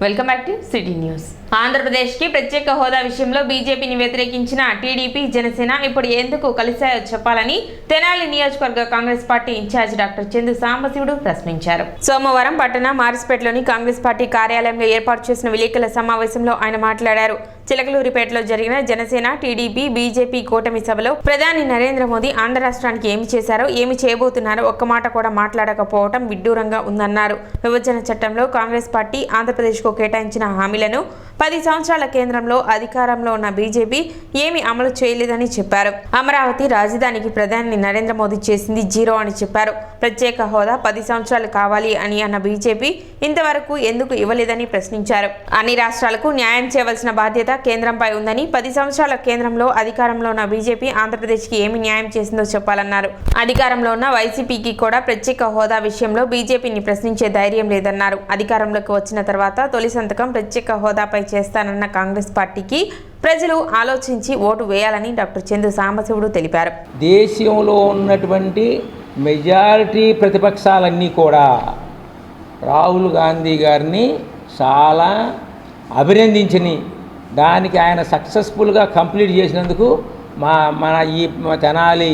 Welcome back to city news. ఆంధ్రప్రదేశ్కి ప్రత్యేక హోదా విషయంలో బీజేపీని వ్యతిరేకించిన టీడీపీ, జనసేన ఇప్పుడు ఎందుకు కలిశాయో చెప్పాలని తెనాలి నియోజకవర్గ Congress party incharge doctor Chandu Sambasivudu ప్రశ్నించారు. సోమవారం పట్టణ మారిస్పేటలోని కాంగ్రెస్ పార్టీ కార్యాలయంలో ఏర్పాటు చేసిన విలేకరుల సమావేశంలో ఆయన మాట్లాడారు. చిలకలూరిపేటలో జరిగిన జనసేన, టీడీపీ, బీజేపీ కూటమి సభలో ప్రధాని నరేంద్ర మోదీ ఆంధ్ర రాష్ట్రానికి ఏమి చేశారో, ఏమి చేయబోతున్నారో ఒక్క మాట కూడా మాట్లాడకపోవడం విడ్డూరంగా ఉందన్నారు. విభజన చట్టంలో కాంగ్రెస్ పార్టీ ఆంధ్రప్రదేశ్కు కేటాయించిన హామీలను 10 సంవత్సరాల కేంద్రంలో అధికారంలో ఉన్న బీజేపీ ఏమీ అమలు చేయలేదని చెప్పారు. అమరావతి రాజధానికి ప్రధాని నరేంద్ర మోదీ చేసింది జీరో అని చెప్పారు. ప్రత్యేక హోదా 10 సంవత్సరాలు కావాలి అని అన్న బీజేపీ ఇంతవరకు ఎందుకు ఇవ్వలేదని ప్రశ్నించారు. అన్ని రాష్ట్రాలకు న్యాయం చేయవలసిన బాధ్యత కేంద్రంపై ఉందని, 10 సంవత్సరాల కేంద్రంలో అధికారంలో ఉన్న బీజేపీ ఆంధ్రప్రదేశ్కి ఏమి న్యాయం చేసిందో చెప్పాలన్నారు. అధికారంలో ఉన్న వైసీపీకి కూడా ప్రత్యేక హోదా విషయంలో బీజేపీని ప్రశ్నించే ధైర్యం లేదన్నారు. అధికారంలోకి వచ్చిన తర్వాత తొలి సంతకం ప్రత్యేక హోదాపై చేస్తానన్న కాంగ్రెస్ పార్టీకి ప్రజలు ఆలోచించి ఓటు వేయాలని డాక్టర్ చందు సాంబశివుడు తెలిపారు. దేశంలో ఉన్నటువంటి మెజారిటీ ప్రతిపక్షాలన్నీ కూడా రాహుల్ గాంధీ గారిని చాలా అభినందించని, దానికి ఆయన సక్సెస్ఫుల్గా కంప్లీట్ చేసినందుకు మన ఈ తెనాలి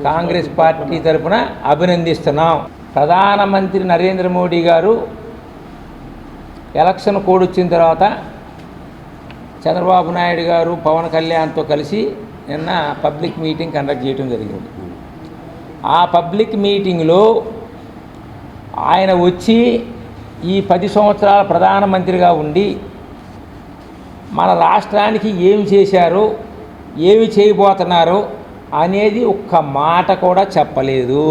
కాంగ్రెస్ పార్టీ తరఫున అభినందిస్తున్నాం. ప్రధానమంత్రి నరేంద్ర మోడీ గారు ఎలక్షన్ కోడ్ వచ్చిన తర్వాత చంద్రబాబు నాయుడు గారు పవన్ కళ్యాణ్తో కలిసి నిన్న పబ్లిక్ మీటింగ్ కండక్ట్ చేయడం జరిగింది. ఆ పబ్లిక్ మీటింగ్లో ఆయన వచ్చి ఈ 10 సంవత్సరాల ప్రధానమంత్రిగా ఉండి మన రాష్ట్రానికి ఏమి చేశారో, ఏమి చేయబోతున్నారో అనేది ఒక్క మాట కూడా చెప్పలేదు.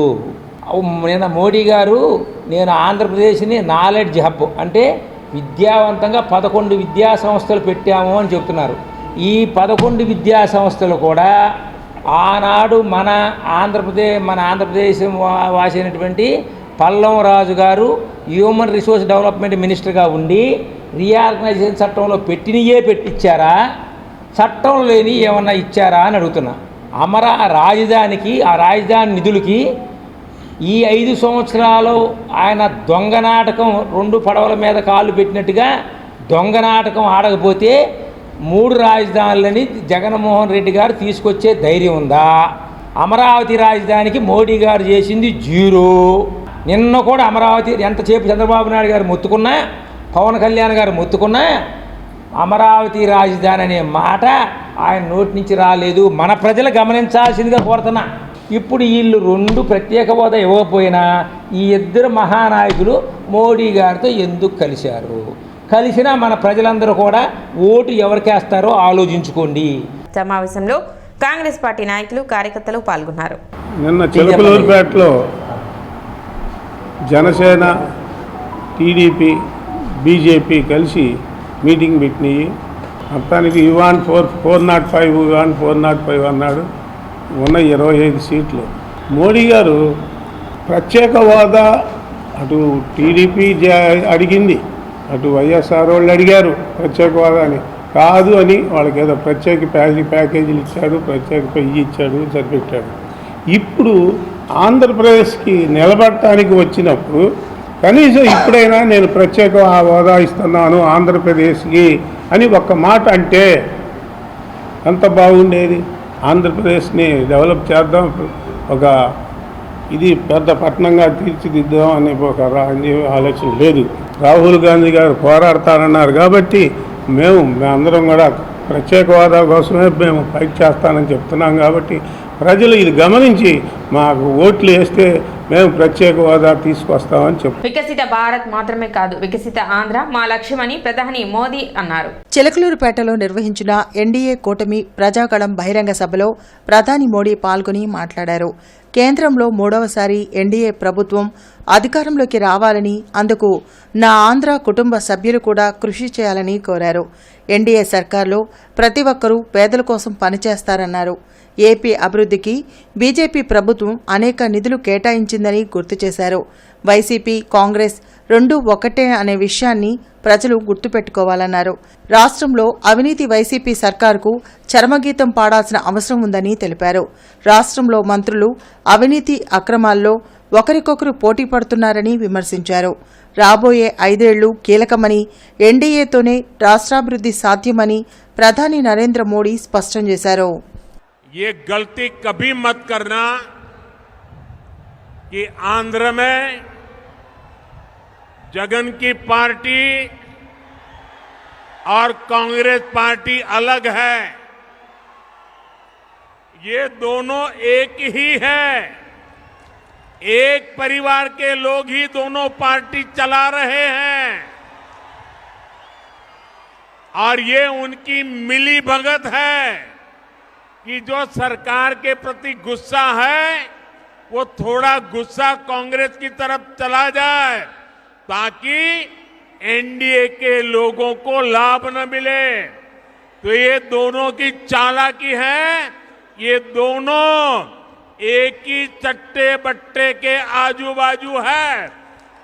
నిన్న మోడీ గారు నేను ఆంధ్రప్రదేశ్ని నాలెడ్జ్ హబ్ అంటే విద్యావంతంగా 11 విద్యా సంస్థలు పెట్టాము అని చెప్తున్నారు. ఈ 11 విద్యా సంస్థలు కూడా ఆనాడు మన ఆంధ్రప్రదేశ్ వాసి అయినటువంటి పల్లం రాజు గారు హ్యూమన్ రిసోర్స్ డెవలప్మెంట్ మినిస్టర్గా ఉండి రీఆర్గనైజేషన్ చట్టంలో పెట్టించారా, చట్టం లేని ఏమన్నా ఇచ్చారా అని అడుగుతున్నా. రాజధానికి, ఆ రాజధాని నిధులకి ఈ 5 సంవత్సరాలు ఆయన దొంగ నాటకం 2 పడవల మీద కాళ్ళు పెట్టినట్టుగా దొంగ నాటకం ఆడకపోతే 3 రాజధానులని జగన్మోహన్ రెడ్డి గారు తీసుకొచ్చే ధైర్యం ఉందా? అమరావతి రాజధానికి మోడీ గారు చేసింది జీరో. నిన్న కూడా అమరావతి ఎంతసేపు చంద్రబాబు నాయుడు గారు మొత్తుకున్నా, పవన్ కళ్యాణ్ గారు మొత్తుకున్నా అమరావతి రాజధాని అనే మాట ఆయన నోటి నుంచి రాలేదు. మన ప్రజలు గమనించాల్సిందిగా కోరుతున్నా. ఇప్పుడు వీళ్ళు 2 ప్రత్యేక హోదా ఇవ్వకపోయినా ఈ ఇద్దరు మహానాయకులు మోడీ గారితో ఎందుకు కలిశారు? కలిసినా మన ప్రజలందరూ కూడా ఓటు ఎవరికేస్తారో ఆలోచించుకోండి. సమావేశంలో కాంగ్రెస్ పార్టీ నాయకులు, కార్యకర్తలు పాల్గొన్నారు. నిన్న చిలకలూరిపేటలో జనసేన, టీడీపీ, బీజేపీ కలిసి మీటింగ్ పెట్టినాయి. మొత్తానికి యువాన్ 405 అన్నాడు. ఉన్న 25 సీట్లు. మోడీ గారు ప్రత్యేక హోదా అటు టీడీపీ అడిగింది, అటు వైఎస్ఆర్ వాళ్ళు అడిగారు ప్రత్యేక హోదా అని. కాదు అని వాళ్ళకి ఏదో ప్రత్యేక ప్యాకేజీలు ఇచ్చాడు, ప్రత్యేక పెయ్యి ఇచ్చాడు, సరిపెట్టాడు. ఇప్పుడు ఆంధ్రప్రదేశ్కి నిలబడటానికి వచ్చినప్పుడు కనీసం ఇప్పుడైనా నేను ప్రత్యేక హోదా ఇస్తున్నాను ఆంధ్రప్రదేశ్కి అని ఒక్క మాట అంటే ఎంత బాగుండేది. ఆంధ్రప్రదేశ్ని డెవలప్ చేద్దాం, ఒక ఇది పెద్ద పట్టణంగా తీర్చిదిద్దాం అనే ఒక ఆలోచన లేదు. రాహుల్ గాంధీ గారు పోరాడతారన్నారు కాబట్టి మేమందరం కూడా ప్రత్యేక హోదా కోసమే మేము ఫైట్ చేస్తానని చెప్తున్నాం. కాబట్టి ప్రజలు ఇది గమనించి మాకు ఓట్లు వేస్తే మేము ప్రత్యేక హోదా తీసుకొస్తామని చెప్పారు. వికసిత భారత్ మాత్రమే కాదు, వికసిత ఆంధ్ర మా లక్ష్యమని ప్రధాని మోదీ అన్నారు. చిలకలూరుపేటలో నిర్వహించిన ఎన్డీఏ కూటమి ప్రజాగళం బహిరంగ సభలో ప్రధాని మోడీ పాల్గొని మాట్లాడారు. కేంద్రంలో 3వసారి ఎన్డీఏ ప్రభుత్వం అధికారంలోకి రావాలని, అందుకు నా ఆంధ్ర కుటుంబ సభ్యులు కూడా కృషి చేయాలని కోరారు. ఎన్డీఏ సర్కార్లో ప్రతి ఒక్కరూ పేదల కోసం పనిచేస్తారన్నారు. ఏపీ అభివృద్ధికి బీజేపీ ప్రభుత్వం అనేక నిధులు కేటాయించిందని గుర్తు చేశారు. వైసీపీ, కాంగ్రెస్ 2 ఒకటే అనే విషయాన్ని ప్రజలు గుర్తుపెట్టుకోవాలన్నారు. రాష్ట్రంలో అవినీతి వైసీపీ సర్కారుకు చరమగీతం పాడాల్సిన అవసరం ఉందని తెలిపారు. రాష్ట్రంలో మంత్రులు అవినీతి అక్రమాల్లో ఒకరికొకరు పోటీ పడుతున్నారని విమర్శించారు. రాబోయే 5 ఏళ్లు కీలకమని, ఎన్డీఏతోనే రాష్ట్రాభివృద్ధి సాధ్యమని ప్రధాని నరేంద్ర మోడీ స్పష్టం చేశారు. ये गलती कभी मत करना कि आंध्र में जगन की पार्टी और कांग्रेस पार्टी अलग है. ये दोनों एक ही है. एक परिवार के लोग ही दोनों पार्टी चला रहे हैं और ये उनकी मिली भगत है कि जो सरकार के प्रति गुस्सा है वो थोड़ा गुस्सा कांग्रेस की तरफ चला जाए ताकि एनडीए के लोगों को लाभ न मिले. तो ये दोनों की चालाकी है. ये दोनों एक ही चट्टे बट्टे के आजू बाजू है.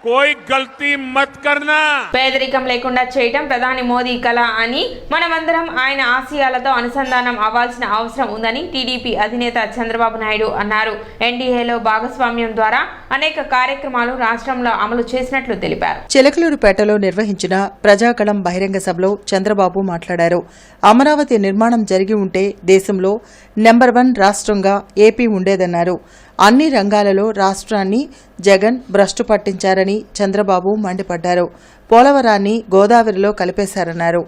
कोई गलती मत करना. పేదరికం లేకుండా చేయడం ప్రధాని మోదీ కల అని, మనమందరం ఆయన ఆశయాలతో అనుసంధానం అవ్వాల్సిన అవసరం ఉందని టీడీపీ అధినేత చంద్రబాబు నాయుడు అన్నారు. ఎన్డీఏలో భాగస్వామ్యం ద్వారా అనేక కార్యక్రమాలు రాష్ట్రంలో అమలు చేసినట్లు తెలిపారు. చిలకలూరుపేటలో నిర్వహించిన ప్రజాగళం బహిరంగ సభలో చంద్రబాబు మాట్లాడారు. అమరావతి నిర్మాణం జరిగి ఉంటే దేశంలో నెంబర్ 1 రాష్ట్రంగా ఏపీ ఉండేదన్నారు. అన్ని రంగాలలో రాష్ట్రాన్ని జగన్ భ్రష్టు పట్టించారని చంద్రబాబు మండిపడ్డారు. పోలవరాన్ని గోదావరిలో కలిపేశారన్నారు.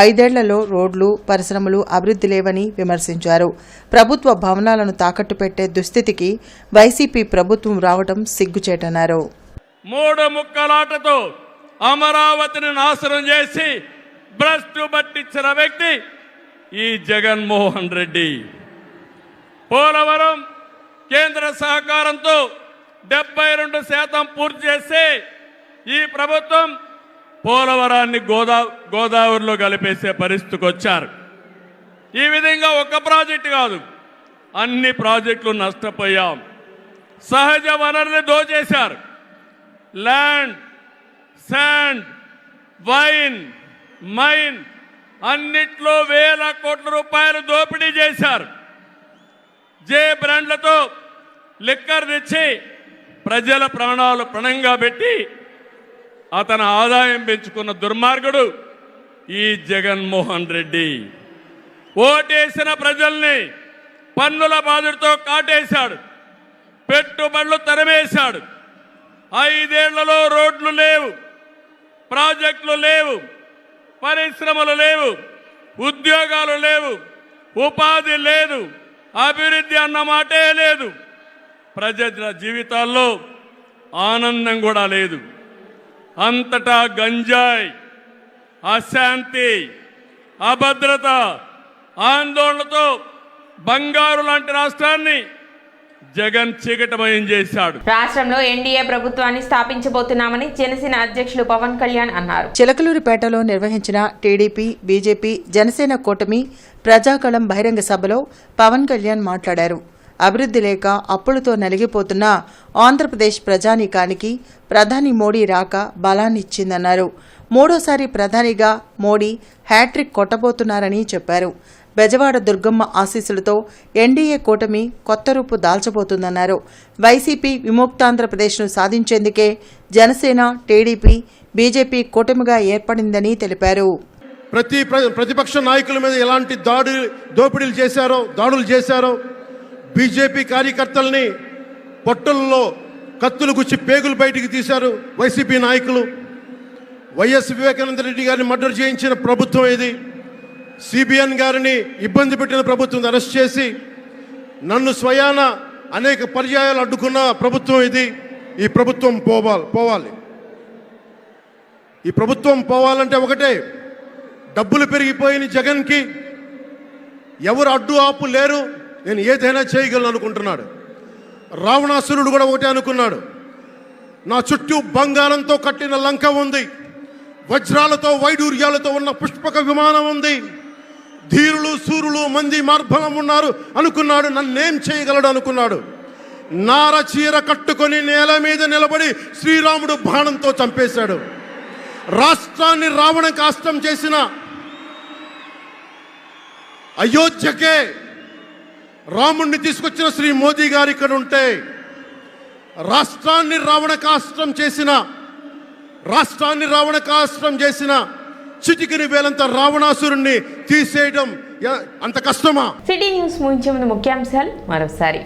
5 ఏళ్లలో రోడ్లు, పరిశ్రమలు అభివృద్ధి లేవని విమర్శించారు. ప్రభుత్వ భవనాలను తాకట్టు పెట్టే దుస్థితికి వైసీపీ ప్రభుత్వం రావడం సిగ్గుచేటన్నారు. 3 ముక్కలాటతో అమరావతిని నాశనం చేసి భ్రష్టు పట్టించిన వ్యక్తి ఈ జగన్మోహన్ రెడ్డి. పోలవరం కేంద్ర సహకారంతో 72% పూర్తి చేసి ఈ ప్రభుత్వం పోలవరాన్ని గోదావరిలో కలిపేసే పరిస్థితికి వచ్చారు. ఈ విధంగా ఒక ప్రాజెక్టు కాదు, అన్ని ప్రాజెక్టులు నష్టపోయాం. సహజ వనరులు దోచేశారు. ల్యాండ్, శాండ్, వైన్, మైన్ అన్నిట్లో వేల కోట్ల రూపాయలు దోపిడీ చేశారు. జే బ్రాండ్లతో లిక్కర్ తెచ్చి ప్రజల ప్రాణాలు పణంగా పెట్టి అతని ఆదాయం పెంచుకున్న దుర్మార్గుడు ఈ జగన్మోహన్ రెడ్డి. ఓటేసిన ప్రజల్ని పన్నుల బాధతో కాటేశాడు. పెట్టుబడులు తరిమేశాడు. 5 ఏళ్లలో రోడ్లు లేవు, ప్రాజెక్టులు లేవు, పరిశ్రమలు లేవు, ఉద్యోగాలు లేవు, ఉపాధి లేదు, అభివృద్ధి అన్న మాటే లేదు. ప్రజల జీవితాల్లో ఆనందం కూడా లేదు. అంతటా గంజాయి, అశాంతి, అభద్రత, ఆందోళనతో బంగారు లాంటి రాష్ట్రాన్ని జగన్ చీకటమయం చేశాడు. రాష్ట్రంలో ఎన్డీఏ ప్రభుత్వాన్ని స్థాపించబోతున్నామని జనసేన అధ్యక్షులు పవన్ కళ్యాణ్ అన్నారు. చిలకలూరిపేటలో నిర్వహించిన టీడీపీ, బీజేపీ, జనసేన కూటమి ప్రజాగళం బహిరంగ సభలో పవన్ కళ్యాణ్ మాట్లాడారు. అభివృద్ధి లేక అప్పులతో నలిగిపోతున్న ఆంధ్రప్రదేశ్ ప్రజానీకానికి ప్రధాని మోడీ రాక బలాన్నిచ్చిందన్నారు. 3వ ప్రధానిగా మోడీ హ్యాట్రిక్ కొట్టబోతున్నారని చెప్పారు. బెజవాడ దుర్గమ్మ ఆశీస్సులతో ఎన్డీఏ కూటమి కొత్త రూపు దాల్చబోతుందన్నారు. వైసీపీ విముక్తాంధ్రప్రదేశ్ను సాధించేందుకే జనసేన, టీడీపీ, బీజేపీ కూటమిగా ఏర్పడిందని తెలిపారు. ప్రతిపక్ష నాయకుల మీద ఎలాంటి దోపిడీలు చేశారో, బీజేపీ కార్యకర్తల్ని పొట్టల్లో కత్తులు గుచ్చి పేగులు బయటికి తీశారు వైసీపీ నాయకులు. వైఎస్ వివేకానంద రెడ్డి గారిని మర్డర్ చేయించిన ప్రభుత్వం ఇది. సిబిఎన్ గారిని ఇబ్బంది పెట్టిన ప్రభుత్వం అరెస్ట్ చేసి నన్ను స్వయాన అనేక పర్యాయాలు అడ్డుకున్న ప్రభుత్వం ఇది. ఈ ప్రభుత్వం పోవాలి. ఈ ప్రభుత్వం పోవాలంటే ఒకటే, డబ్బులు పెరిగిపోయిన జగన్కి ఎవరు అడ్డు ఆపు లేరు, నేను ఏదైనా చేయగలను అనుకుంటున్నాడు. రావణాసురుడు కూడా ఒకటే అనుకున్నాడు, నా చుట్టూ బంగారంతో కట్టిన లంక ఉంది, వజ్రాలతో వైడూర్యాలతో ఉన్న పుష్పక విమానం ఉంది, ధీరులు సూరులు మంది మార్బలం ఉన్నారు అనుకున్నాడు. నన్నేం చేయగలడు అనుకున్నాడు. నార చీర కట్టుకొని నేల మీద నిలబడి శ్రీరాముడు బాణంతో చంపేశాడు. రాష్ట్రాన్ని రావణ కాష్టం చేసిన అయోధ్యకే రాముణ్ణి తీసుకొచ్చిన శ్రీ మోదీ గారు ఇక్కడ ఉంటే, రాష్ట్రాన్ని రావణ కాష్టం చేసిన రాష్ట్రాన్ని రావణకాష్టం చేసిన చిటికిని వేలంత రావణాసురుణ్ణి తీసేయడం అంత కష్టమా? సిటీ న్యూస్ ముగించే ముందు ముఖ్యాంశాలు మరోసారి.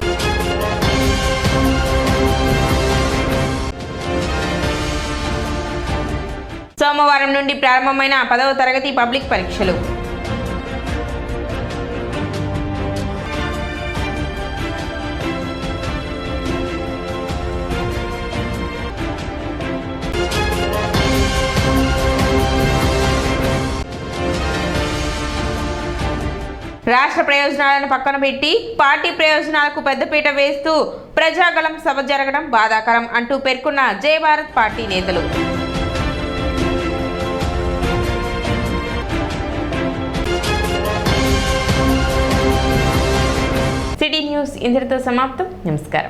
సోమవారం నుండి ప్రారంభమైన 10వ తరగతి పబ్లిక్ పరీక్షలు. రాష్ట్ర ప్రయోజనాలను పక్కన పెట్టి పార్టీ ప్రయోజనాలకు పెద్దపీట వేస్తూ ప్రజాగళం సభ జరగడం బాధాకరం అంటూ పేర్కొన్న జై భారత్ పార్టీ నేతలు. సిటీ న్యూస్ ఇంతటితో సమాప్తం. నమస్కారం.